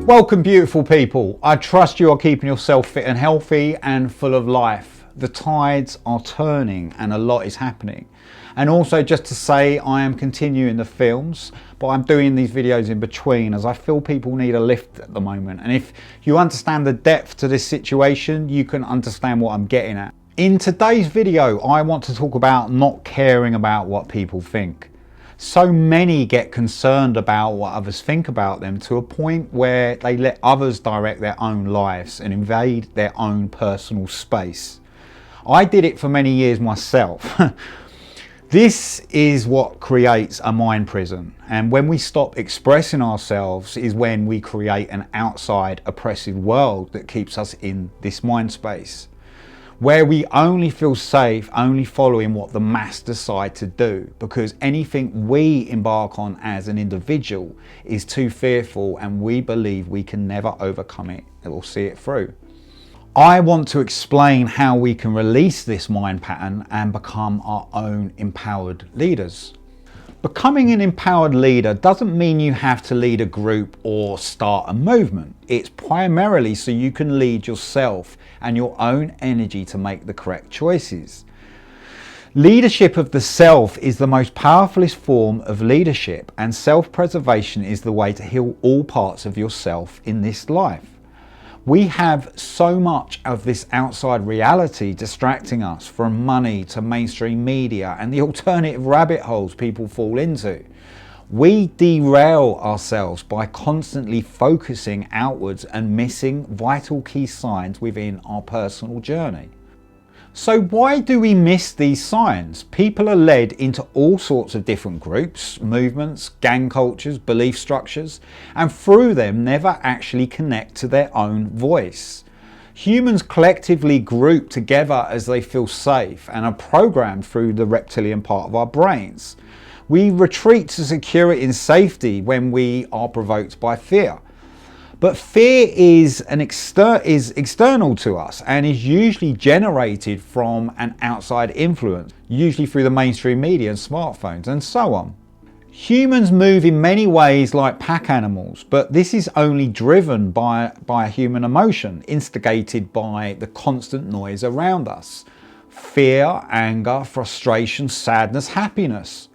Welcome, beautiful people. I trust you are keeping yourself fit and healthy and full of life. The tides are turning and a lot is happening. And also, just to say, I am continuing the films, but I'm doing these videos in between as I feel people need a lift at the moment. And if you understand the depth to this situation, you can understand what I'm getting at. In today's video, I want to talk about not caring about what people think. So many get concerned about what others think about them to a point where they let others direct their own lives and invade their own personal space. I did it for many years myself. This is what creates a mind prison, and when we stop expressing ourselves is when we create an outside oppressive world that keeps us in this mind space, where we only feel safe only following what the mass decide to do, because anything we embark on as an individual is too fearful and we believe we can never overcome it or see it through. I want to explain how we can release this mind pattern and become our own empowered leaders. Becoming an empowered leader doesn't mean you have to lead a group or start a movement. It's primarily so you can lead yourself and your own energy to make the correct choices. Leadership of the self is the most powerful form of leadership, and self-preservation is the way to heal all parts of yourself in this life. We have so much of this outside reality distracting us, from money to mainstream media and the alternative rabbit holes people fall into. We derail ourselves by constantly focusing outwards and missing vital key signs within our personal journey. So why do we miss these signs? People are led into all sorts of different groups, movements, gang cultures, belief structures, and through them never actually connect to their own voice. Humans collectively group together as they feel safe and are programmed through the reptilian part of our brains. We retreat to security and safety when we are provoked by fear. But fear is external to us and is usually generated from an outside influence, usually through the mainstream media and smartphones and so on. Humans move in many ways like pack animals, but this is only driven by a human emotion, instigated by the constant noise around us. Fear, anger, frustration, sadness, happiness.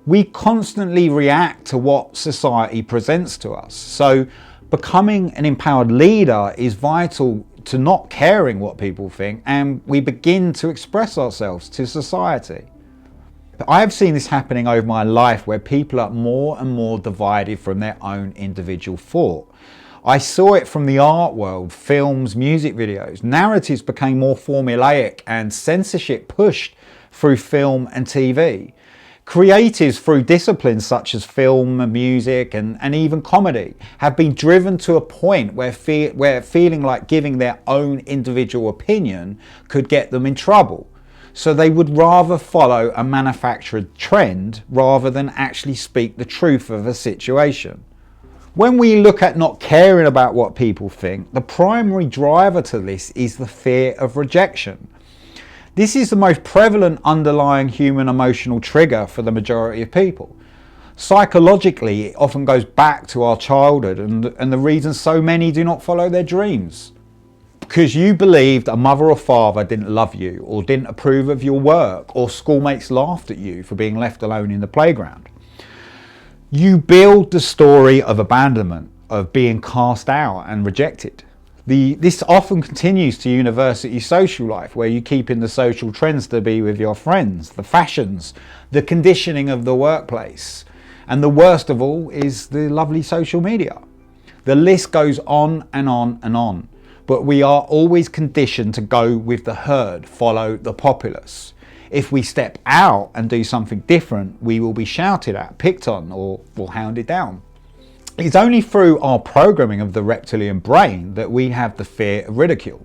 We constantly react to what society presents to us. So becoming an empowered leader is vital to not caring what people think, and we begin to express ourselves to society. I have seen this happening over my life, where people are more and more divided from their own individual thought. I saw it from the art world, films, music videos. Narratives became more formulaic and censorship pushed through film and TV. Creatives through disciplines such as film, music and even comedy have been driven to a point where feeling like giving their own individual opinion could get them in trouble. So they would rather follow a manufactured trend rather than actually speak the truth of a situation. When we look at not caring about what people think, the primary driver to this is the fear of rejection. This is the most prevalent underlying human emotional trigger for the majority of people. Psychologically, it often goes back to our childhood and the reason so many do not follow their dreams. Because you believed a mother or father didn't love you, or didn't approve of your work, or schoolmates laughed at you for being left alone in the playground. You build the story of abandonment, of being cast out and rejected. This often continues to university social life, where you keep in the social trends to be with your friends, the fashions, the conditioning of the workplace. And the worst of all is the lovely social media. The list goes on and on and on. But we are always conditioned to go with the herd, follow the populace. If we step out and do something different, we will be shouted at, picked on, or hounded down. It's only through our programming of the reptilian brain that we have the fear of ridicule.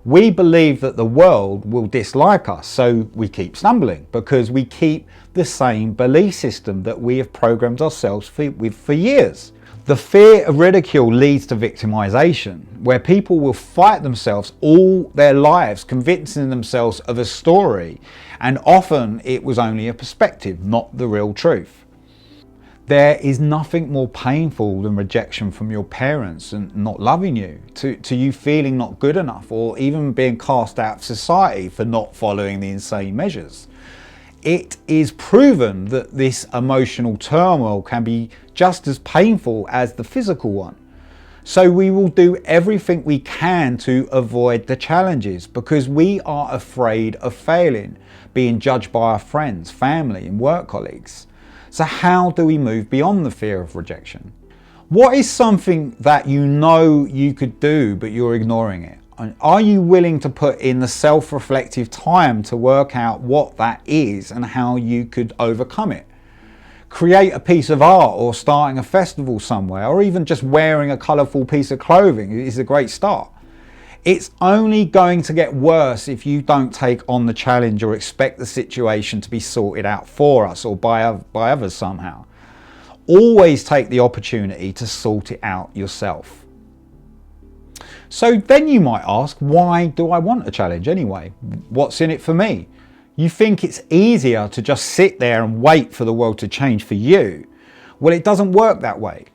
We believe that the world will dislike us, so we keep stumbling because we keep the same belief system that we have programmed ourselves with for years. The fear of ridicule leads to victimization, where people will fight themselves all their lives, convincing themselves of a story, and often it was only a perspective, not the real truth. There is nothing more painful than rejection from your parents and not loving you, to you feeling not good enough, or even being cast out of society for not following the insane measures. It is proven that this emotional turmoil can be just as painful as the physical one. So we will do everything we can to avoid the challenges because we are afraid of failing, being judged by our friends, family and work colleagues. So how do we move beyond the fear of rejection? What is something that you know you could do but you're ignoring it? Are you willing to put in the self-reflective time to work out what that is and how you could overcome it? Create a piece of art, or starting a festival somewhere, or even just wearing a colourful piece of clothing is a great start. It's only going to get worse if you don't take on the challenge or expect the situation to be sorted out for us or by others somehow. Always take the opportunity to sort it out yourself. So then you might ask, why do I want a challenge anyway? What's in it for me? You think it's easier to just sit there and wait for the world to change for you. Well, it doesn't work that way.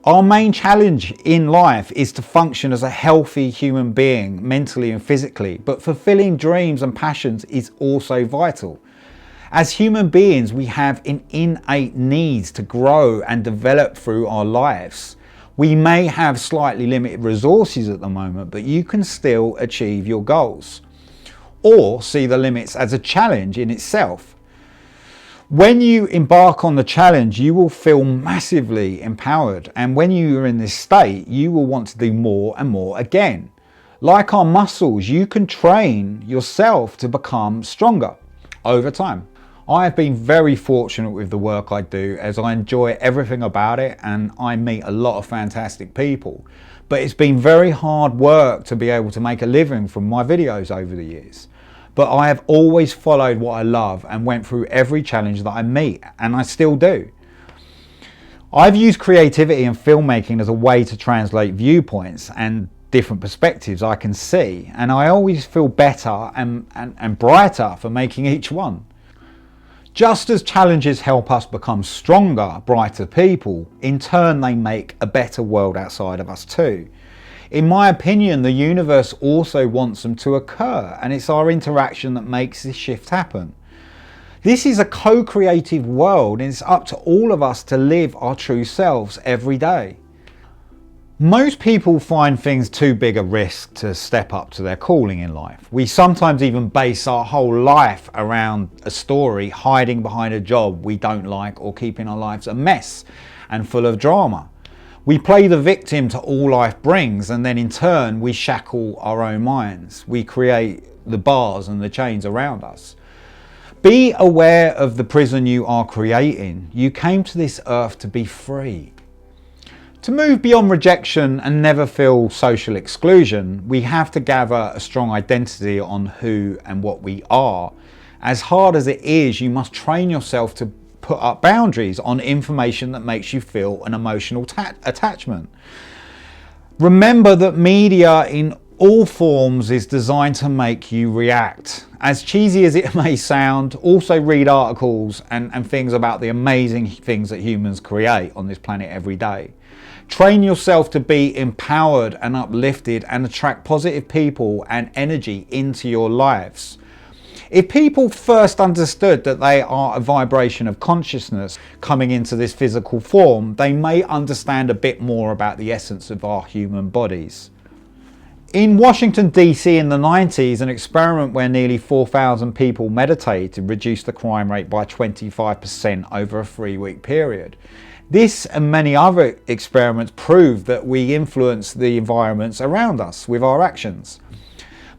Our main challenge in life is to function as a healthy human being, mentally and physically, but fulfilling dreams and passions is also vital. As human beings, we have an innate needs to grow and develop through our lives. We may have slightly limited resources at the moment, but you can still achieve your goals, or see the limits as a challenge in itself. When you embark on the challenge, you will feel massively empowered, and when you are in this state, you will want to do more and more again. Like our muscles, you can train yourself to become stronger over time. I have been very fortunate with the work I do, as I enjoy everything about it and I meet a lot of fantastic people. But it's been very hard work to be able to make a living from my videos over the years. But I have always followed what I love and went through every challenge that I meet, and I still do. I've used creativity and filmmaking as a way to translate viewpoints and different perspectives I can see, and I always feel better and brighter for making each one. Just as challenges help us become stronger, brighter people, in turn they make a better world outside of us too. In my opinion, the universe also wants them to occur, and it's our interaction that makes this shift happen. This is a co-creative world, and it's up to all of us to live our true selves every day. Most people find things too big a risk to step up to their calling in life. We sometimes even base our whole life around a story, hiding behind a job we don't like, or keeping our lives a mess and full of drama. We play the victim to all life brings, and then in turn we shackle our own minds. We create the bars and the chains around us. Be aware of the prison you are creating. You came to this earth to be free. To move beyond rejection and never feel social exclusion, we have to gather a strong identity on who and what we are. As hard as it is, you must train yourself to put up boundaries on information that makes you feel an emotional attachment. Remember that media in all forms is designed to make you react. As cheesy as it may sound, also read articles and things about the amazing things that humans create on this planet every day. Train yourself to be empowered and uplifted and attract positive people and energy into your lives. If people first understood that they are a vibration of consciousness coming into this physical form, they may understand a bit more about the essence of our human bodies. In Washington DC in the 90s, an experiment where nearly 4,000 people meditated reduced the crime rate by 25% over a 3-week period. This and many other experiments prove that we influence the environments around us with our actions.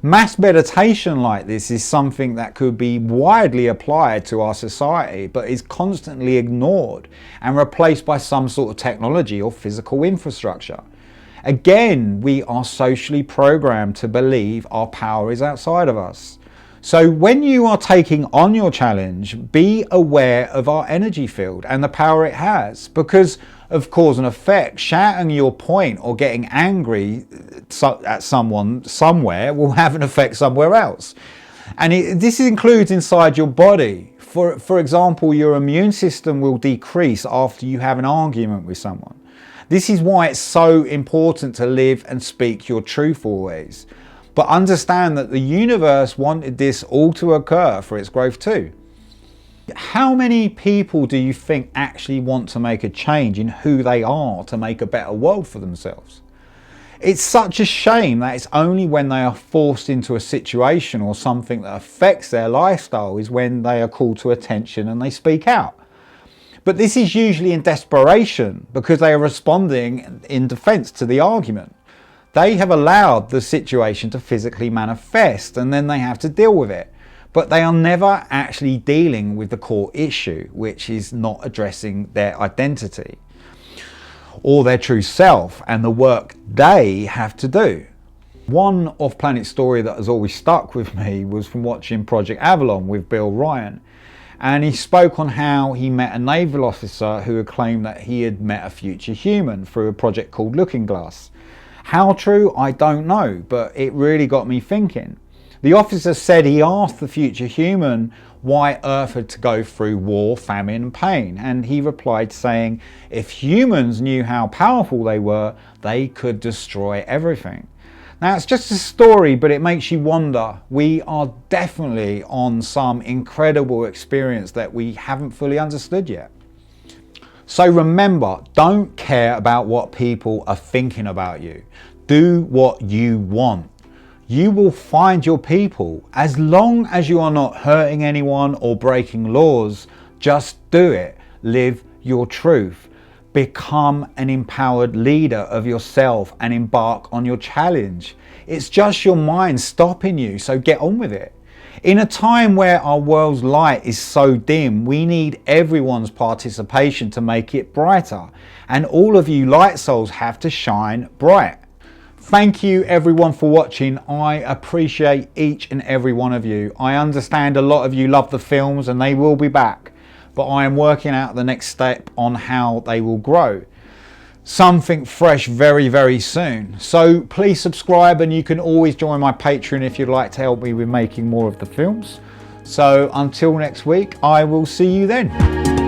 Mass meditation like this is something that could be widely applied to our society, but is constantly ignored and replaced by some sort of technology or physical infrastructure. Again, we are socially programmed to believe our power is outside of us. So when you are taking on your challenge, be aware of our energy field and the power it has, because of cause and effect. Shouting your point or getting angry at someone somewhere will have an effect somewhere else. And this includes inside your body. For example, your immune system will decrease after you have an argument with someone. This is why it's so important to live and speak your truth always. But understand that the universe wanted this all to occur for its growth too. How many people do you think actually want to make a change in who they are to make a better world for themselves? It's such a shame that it's only when they are forced into a situation or something that affects their lifestyle is when they are called to attention and they speak out. But this is usually in desperation because they are responding in defense to the argument. They have allowed the situation to physically manifest and then they have to deal with it. But they are never actually dealing with the core issue, which is not addressing their identity or their true self and the work they have to do. One off-planet story that has always stuck with me was from watching Project Avalon with Bill Ryan. And he spoke on how he met a naval officer who had claimed that he had met a future human through a project called Looking Glass. How true, I don't know, but it really got me thinking. The officer said he asked the future human why Earth had to go through war, famine and pain, and he replied saying if humans knew how powerful they were, they could destroy everything. Now it's just a story, but it makes you wonder. We are definitely on some incredible experience that we haven't fully understood yet. So remember, don't care about what people are thinking about you. Do what you want. You will find your people. As long as you are not hurting anyone or breaking laws, just do it. Live your truth. Become an empowered leader of yourself and embark on your challenge. It's just your mind stopping you, so get on with it. In a time where our world's light is so dim, we need everyone's participation to make it brighter. And all of you light souls have to shine bright. Thank you everyone for watching. I appreciate each and every one of you. I understand a lot of you love the films and they will be back, but I am working out the next step on how they will grow. Something fresh very, very soon. So please subscribe and you can always join my Patreon if you'd like to help me with making more of the films. So until next week, I will see you then.